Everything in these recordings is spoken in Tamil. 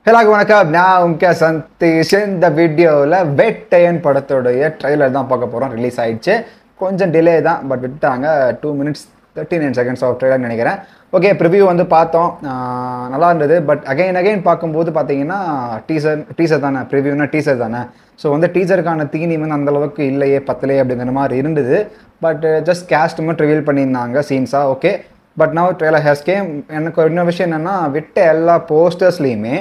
எல்லாருக்கும் வணக்கம். நான் உங்க சந்தீஷ். இந்த வீடியோவில் வேட்டையன் படத்தோடைய ட்ரெய்லர் தான் பார்க்க போகிறோம். ரிலீஸ் ஆயிடுச்சு. கொஞ்சம் டிலே தான், பட் விட்டாங்க. 2 minutes 39 seconds ஆஃப் ட்ரெய்லர் நினைக்கிறேன். ஓகே, ப்ரிவ்யூ வந்து பார்த்தோம், நல்லா இருந்தது. பட் அகைன் பார்க்கும்போது பார்த்தீங்கன்னா டீசர் தானே, ப்ரிவ்யூனா டீசர் தானே. ஸோ வந்து டீசருக்கான தீனி வந்து அந்தளவுக்கு இல்லையே, பத்தலையே அப்படிங்கிற மாதிரி இருந்தது. பட் ஜஸ்ட் கேஸ்ட் மட்டும் ரிவீல் பண்ணியிருந்தாங்க சீன்ஸாக. Okay, but now trailer has came. எனக்கு இன்னொரு விஷயம் என்னென்னா, விட்ட எல்லா போஸ்டர்ஸ்லேயுமே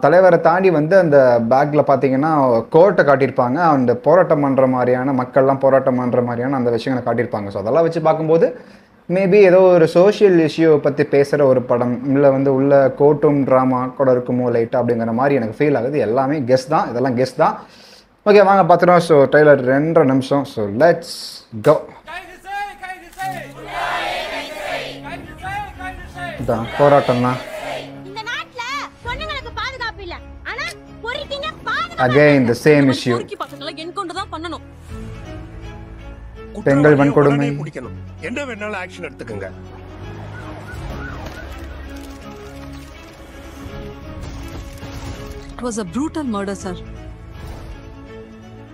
தலைவரை தாண்டி வந்து அந்த பேக்கில் பார்த்தீங்கன்னா கோர்ட்டை காட்டியிருப்பாங்க. அந்த போராட்டம் பண்ணுற மாதிரியான மக்கள்லாம் போராட்டம் பண்ணுற மாதிரியான அந்த விஷயங்களை காட்டியிருப்பாங்க. ஸோ அதெல்லாம் வச்சு பார்க்கும்போது மேபி ஏதோ ஒரு சோஷியல் இஷ்யூ பற்றி பேசுகிற ஒரு படம், இல்லை வந்து உள்ள கோர்ட்டும் ட்ராமா கூட இருக்குமோ லைட்டாக அப்படிங்கிற மாதிரி எனக்கு ஃபீல் ஆகுது. எல்லாமே கெஸ் தான், இதெல்லாம் கெஸ் தான். ஓகே, வாங்க பார்த்துருவோம். ஸோ ட்ரெய்லர் 2 நிமிஷம். So let's go. இதான் போராட்டம் தான். Again the same issue. பெண்கள் வன்கொடுமை. என்ன வேணாலும் ஆக்ஷன் எடுத்துக்கங்க. It was a brutal murder, sir.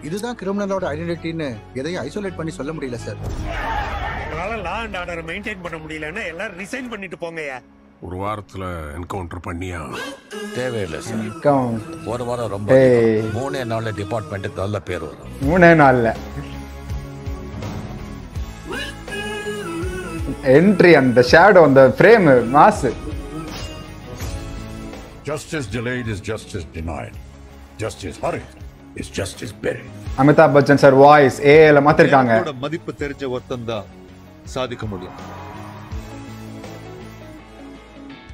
இதுதான் கிரிமினலோட ஐடென்டிட்டின்னு எதையும் ஐசோலேட் பண்ணி சொல்ல முடியல சார். அதனால லா அண்ட் ஆர்டர் மெயின்டைன் பண்ண முடியலன்னா எல்லாரும் ரிசைன் பண்ணிட்டு போங்கயா. ஒரு வாரத்துல என்கவுண்டர் பண்ணியா? தேவையில்லை சார். ஒரு வாரம் ரொம்ப 3 நாள்ல டிபார்ட்மெண்ட்டுக்கு நல்ல பேர் வரும். 3 நாள்ல என்ட்ரி, அந்த ஷேடோ, அந்த frame mass. Justice delayed is justice denied. Justice hurried is justice buried. Amitabh Bachchan sir voice ஏல மாத்திருக்காங்க. மதிப்பு தெரிஞ்ச ஒருத்தன் தான் சாதிக்க முடியும்.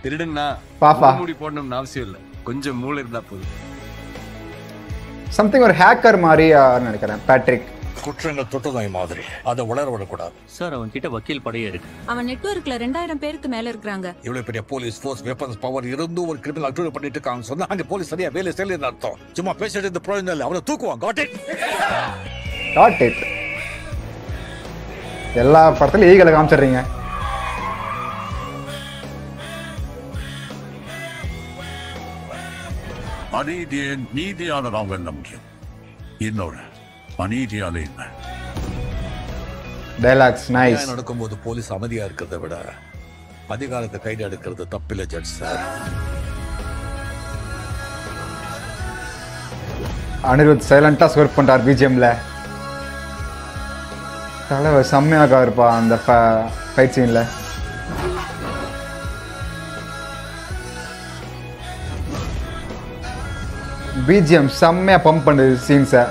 திருடுனா பாப்பா மூடி போடணும்னு அவசியம் இல்லை, கொஞ்சம் மூளை இருந்தா போதும். சம்திங் ஒரு ஹேக்கர் மாதிரி நினைக்கிறேன். பேட்ரிக் குற்றங்கள் தொட்டதாய் மாதிரி அதை வளர விடக்கூடாது சார். அவன் கிட்ட வக்கீல் படையே இருக்கு. அவன் நெட்வொர்க்ல 2000 பேருக்கு மேல இருக்காங்க. இவ்வளவு பெரிய போலீஸ் ஃபோர்ஸ், வெப்பன்ஸ் பவர் இருந்தும் ஒரு கிரிமினல் அக்யூஸ் பண்ணிட்டு இருக்காங்க சொன்னா அங்க போலீஸ் சரியா வேலை செய்யலன்னு அர்த்தம். சும்மா பேசிட்டு இருந்த ப்ரோஜனம் இல்லை, அவனை தூக்குவான். Got it. எல்லா படத்துலயும் ஈகளை காமிச்சிடுறீங்க. அநீதியை நீதியான நாம் வெல்ல முடியும். இன்னொரு அநீதியால என்ன? Dialogues nice. நடக்கும்போது போலீஸ் அமைதியா இருக்கிறத விட அதிகாரத்தை கைது எடுக்கிறது தப்பில்லை ஜட்ஜ் சார். அனிருத் சைலண்டா ஸ்கோர் பண்றார் பிஜிஎம்ல. தலைவர் செம்மையாக இருப்பா அந்த ஃபைட் சீன்ல. பிஜிஎம் செம்மையா பம்ப் பண்ணுது சீன்ஸை.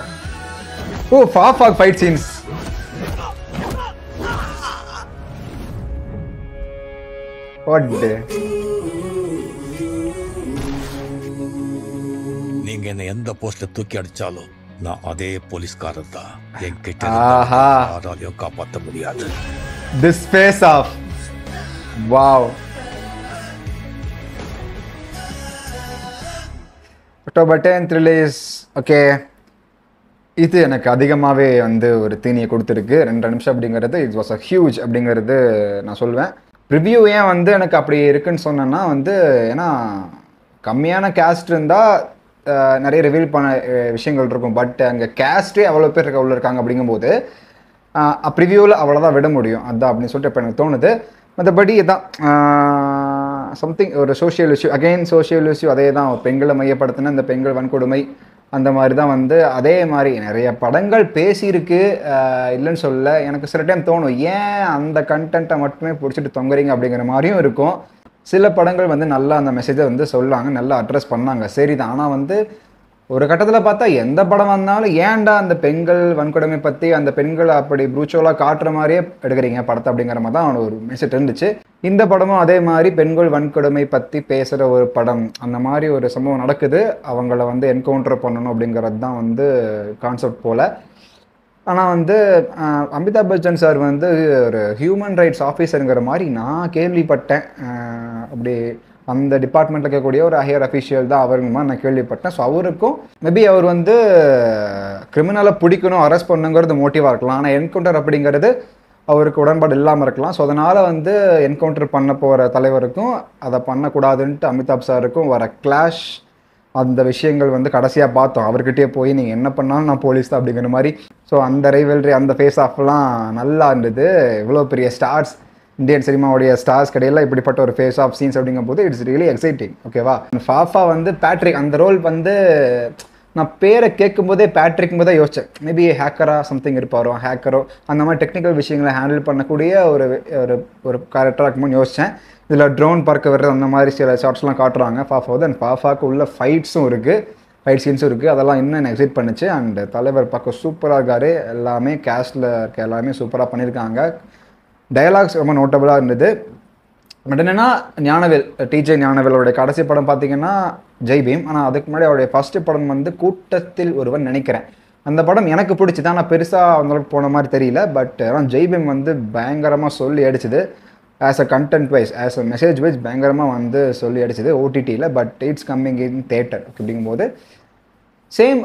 ஓ, ஃபாக் ஃபைட் சீன்ஸ். நீங்க என்ன எந்த போஸ்ட்ல தூக்கி அடிச்சாலும் நான் அதே போலீஸ்காரன் தான். என்கிட்ட யாராலையும் காப்பாற்ற முடியாது. This face off. Wow. October 10th release. Okay, இது எனக்கு அதிகமாகவே வந்து ஒரு தீனியை கொடுத்துருக்கு. 2 நிமிஷம் அப்படிங்கிறது இட் வாஸ் அ ஹியூஜ் அப்படிங்கிறது நான் சொல்லுவேன். ரிவ்யூ ஏன் வந்து எனக்கு அப்படி இருக்குன்னு சொன்னேன்னா வந்து, ஏன்னா கம்மியான கேஸ்ட் இருந்தால் நிறைய ரிவீல் பண்ண விஷயங்கள் இருக்கும். பட் அங்கே கேஸ்ட்டே அவ்வளோ பேர் அவ்வளோ இருக்காங்க அப்படிங்கும்போது ப்ரிவியூவில் அவ்வளோதான் விட முடியும். அதுதான் அப்படின்னு சொல்லிட்டு இப்போ எனக்கு தோணுது. மற்றபடி இதுதான் சம்திங் ஒரு social issue. Again social issue அதே தான். பெண்களை மையப்படுத்தின இந்த பெண்கள் வன்கொடுமை அந்த மாதிரி தான் வந்து அதே மாதிரி நிறைய படங்கள் பேசியிருக்கு, இல்லைன்னு சொல்ல. எனக்கு சில டைம் தோணும், ஏன் அந்த கண்டென்ட்டை மட்டுமே பிடிச்சிட்டு தொங்குறீங்க அப்படிங்கிற மாதிரியும் இருக்கும். சில படங்கள் வந்து நல்லா அந்த மெசேஜை வந்து சொல்லாங்க, நல்லா அட்ரஸ் பண்ணாங்க, சரி தான். ஆனால் வந்து ஒரு கட்டத்தில் பார்த்தா எந்த படம் வந்தாலும் ஏன்டா அந்த பெண்கள் வன்கொடுமை பற்றி, அந்த பெண்களை அப்படி ப்ரூச்சோலாக காட்டுற மாதிரியே எடுக்கிறீங்க படத்தை அப்படிங்கிற மாதிரி தான் ஒரு மெசேஜ் இருந்துச்சு. இந்த படமும் அதே மாதிரி பெண்கள் வன்கொடுமை பற்றி பேசுகிற ஒரு படம். அந்த மாதிரி ஒரு சம்பவம் நடக்குது, அவங்கள வந்து என்கவுண்டர் பண்ணணும் அப்படிங்கிறது தான் வந்து கான்செப்ட் போல். ஆனால் வந்து அமிதாப் பச்சன் சார் வந்து ஒரு ஹியூமன் ரைட்ஸ் ஆஃபீஸருங்கிற மாதிரி நான் கேள்விப்பட்டேன். அப்படி அந்த டிபார்ட்மெண்ட்டில் இருக்கக்கூடிய ஒரு ஹையர் அஃபீஷியல் தான் அவருமா நான் கேள்விப்பட்டேன். ஸோ அவருக்கும் மேபி அவர் வந்து கிரிமினலை பிடிக்கணும், அரெஸ்ட் பண்ணுங்கிறது மோட்டிவாக இருக்கலாம். ஆனால் என்கவுண்டர் அப்படிங்கிறது அவருக்கு உடன்பாடு இல்லாமல் இருக்கலாம். ஸோ அதனால் என்கவுண்டர் பண்ண போகிற தலைவருக்கும் அதை பண்ணக்கூடாதுன்ட்டு அமிதாப் சாருக்கும் வர கிளாஷ் அந்த விஷயங்கள் வந்து கடைசியாக பார்த்தோம். அவர்கிட்டயே போய் நீங்கள் என்ன பண்ணாலும் நான் போலீஸ் தான் அப்படிங்கிற மாதிரி. ஸோ அந்த ரைவல்ரி, அந்த ஃபேஸ் ஆஃப்லாம் நல்லா இருந்தது. இவ்வளோ பெரிய ஸ்டார்ஸ், இந்தியன் சினிமாவுடைய ஸ்டார்ஸ் கடையில் இப்படிப்பட்ட ஒரு ஃபேஸ் ஆஃப் சீன்ஸ் அப்படிங்கும்போது இட்ஸ் ரியலி எக்ஸைட்டிங். ஓகேவா? ஃபாஃபா வந்து பேட்ரிக் அந்த ரோல் வந்து நான் பேரை கேட்கும்போதே பேட்ரிக் போது தான் யோசித்தேன். மேபி ஹேக்கரா சம்திங் இருப்பாரோ, ஹேக்கரோ அந்த மாதிரி டெக்னிக்கல் விஷயங்களை ஹேண்டில் பண்ணக்கூடிய ஒரு ஒரு ஒரு கேரக்டராக இருக்கும்போது யோசித்தேன். இதில் ட்ரோன் பறக்க வர்றது அந்த மாதிரி சில ஷார்ட்ஸ்லாம் காட்டுறாங்க ஃபாஃபாவது. அண்ட் ஃபாஃபாவுக்கு உள்ள ஃபைட்ஸும் இருக்குது, ஃபைட் சீன்ஸும் இருக்குது. அதெல்லாம் இன்னும் என்ன எக்ஸைட் பண்ணுச்சு. அண்ட் தலைவர் பார்க்க சூப்பராக இருக்கார். எல்லாமே கேஸ்டில் இருக்க எல்லாமே சூப்பராக பண்ணியிருக்காங்க. டயலாக்ஸ் ரொம்ப நோட்டபுளாக இருந்தது. பட் என்னென்னா ஞானவேல், டிஜே ஞானவேலோடைய கடைசி படம் பார்த்தீங்கன்னா ஜெய் பீம். ஆனால் அதுக்கு முன்னாடி அவருடைய ஃபஸ்ட்டு படம் வந்து கூட்டத்தில் ஒருவன் நினைக்கிறேன். அந்த படம் எனக்கு பிடிச்சி தான், நான் பெருசாக அந்தளவுக்கு போன மாதிரி தெரியல. பட் ஆனால் ஜெய் பீம் வந்து பயங்கரமாக சொல்லி அடிச்சுது. As a content wise, as a message wise பயங்கரமாக வந்து சொல்லி அடிச்சுது ஓடிடியில். But it's coming in theatre அப்படிங்கும்போது சேம்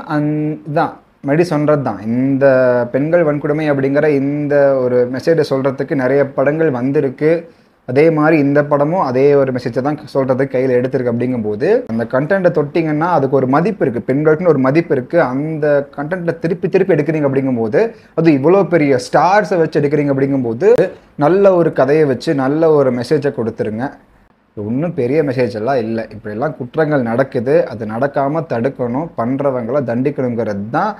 தான் மறுபடி சொல்கிறது தான். இந்த பெண்கள் வன்கொடுமை அப்படிங்கிற இந்த ஒரு மெசேஜை சொல்கிறதுக்கு நிறைய படங்கள் வந்திருக்கு. அதே மாதிரி இந்த படமும் அதே ஒரு மெசேஜை தான் சொல்கிறதுக்கு கையில் எடுத்திருக்கு. அப்படிங்கும்போது அந்த கண்டென்ட்டை தொட்டிங்கன்னா அதுக்கு ஒரு மதிப்பு இருக்குது, பெண்களுக்குன்னு ஒரு மதிப்பு இருக்குது. அந்த கண்டென்ட்டை திருப்பி எடுக்கிறீங்க அப்படிங்கும்போது, அது இவ்வளோ பெரிய ஸ்டார்ஸை வச்சு எடுக்கிறீங்க அப்படிங்கும்போது நல்ல ஒரு கதையை வச்சு நல்ல ஒரு மெசேஜை கொடுத்துருங்க. ஒன்றும் பெரிய மெசேஜ் எல்லாம் இல்லை. இப்படியெல்லாம் குற்றங்கள் நடக்குது, அது நடக்காமல் தடுக்கணும், பண்ணுறவங்களை தண்டிக்கணுங்கிறது தான்.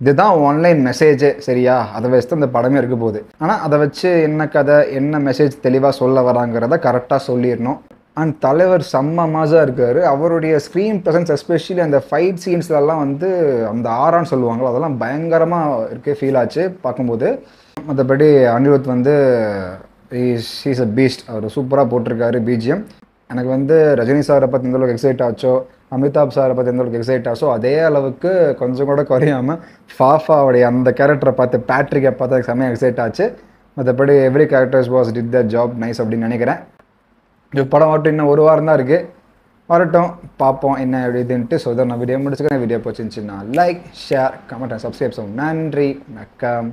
இதுதான் ஆன்லைன் மெசேஜு. சரியா? அதை வச்சு தான் இந்த படமே இருக்க போகுது. ஆனால் அதை வச்சு என்ன கதை, என்ன மெசேஜ் தெளிவாக சொல்ல வராங்கிறத கரெக்டாக சொல்லிடணும். அண்ட் தலைவர் செம்ம மாஸாக இருக்கார். அவருடைய ஸ்க்ரீன் ப்ரெசன்ஸ் எஸ்பெஷலி அந்த ஃபைட் சீன்ஸ்லலாம் வந்து அந்த ஆரான்னு சொல்லுவாங்களோ அதெல்லாம் பயங்கரமாக இருக்கே ஃபீல் ஆச்சு பார்க்கும்போது. மற்றபடி அனிருத் வந்து இஸ் அ பீஸ்ட். அவர் சூப்பராக போட்டிருக்காரு பிஜிஎம். எனக்கு வந்து ரஜினி சாரை பற்றி எந்த அளவுக்கு எக்ஸைட் ஆச்சோ, அமிதாப் சாரை பற்றி எந்த அளவுக்கு எக்ஸைட் ஆச்சோ, அதே அளவுக்கு கொஞ்சம் கூட குறையாமல் ஃபாஃபாவுடைய அந்த கேரக்டரை பார்த்து, பேட்ரிக்கை பார்த்து எனக்கு செம்மையாக எக்ஸைட் ஆச்சு. மற்றபடி every characters was did the job nice அப்படின்னு நினைக்கிறேன். இது படம் வரட்டும், இன்னும் ஒரு வாரம் தான் இருக்குது. வரட்டும், பார்ப்போம் என்ன எப்படி இதுன்ட்டு. ஸோ இதை நான் வீடியோ முடிச்சுக்கிறேன். வீடியோ பிடிச்சிருந்துச்சுன்னா like, share, comment and subscribe. So நன்றி, வணக்கம்.